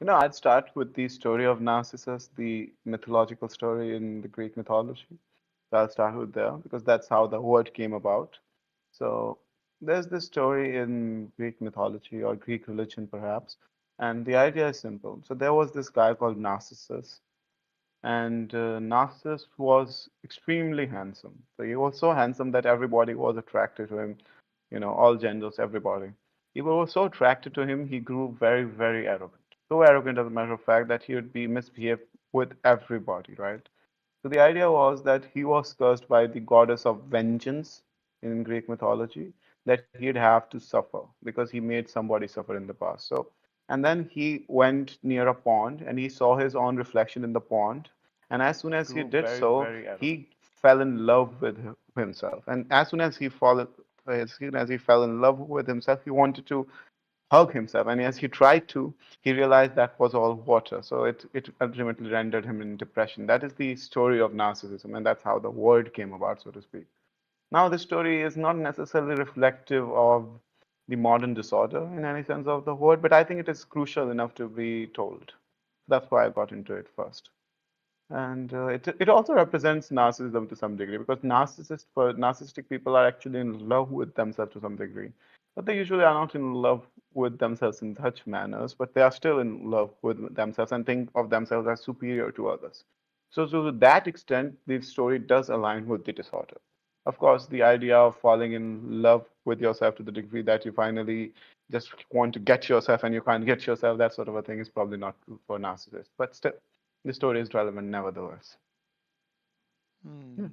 I'd start with the story of Narcissus, the mythological story in the Greek mythology. So I'll start with there because that's how the word came about. So there's this story in Greek mythology or Greek religion, perhaps, and the idea is simple. So there was this guy called Narcissus, and Narcissus was extremely handsome. So he was so handsome that everybody was attracted to him, all genders, everybody. People were so attracted to him, he grew very, very arrogant. So arrogant, as a matter of fact, that he would be misbehave with everybody, right? So the idea was that he was cursed by the goddess of vengeance in Greek mythology, that he'd have to suffer because he made somebody suffer in the past. So, and then he went near a pond and he saw his own reflection in the pond. And as soon as he Grew did very, so, very arrogant. he fell in love with himself. And as soon as he fell in love with himself, he wanted to hug himself. And as he tried to, he realized that was all water. So it ultimately rendered him in depression. That is the story of narcissism, and that's how the word came about, so to speak. Now, this story is not necessarily reflective of the modern disorder in any sense of the word, but I think it is crucial enough to be told. That's why I got into it first. And it also represents narcissism to some degree because narcissistic people are actually in love with themselves to some degree, but they usually are not in love with themselves in such manners, but they are still in love with themselves and think of themselves as superior to others. So to that extent, the story does align with the disorder. Of course, the idea of falling in love with yourself to the degree that you finally just want to get yourself and you can't get yourself, that sort of a thing is probably not true for narcissists. But still, the story is relevant nevertheless. Hmm. Yeah.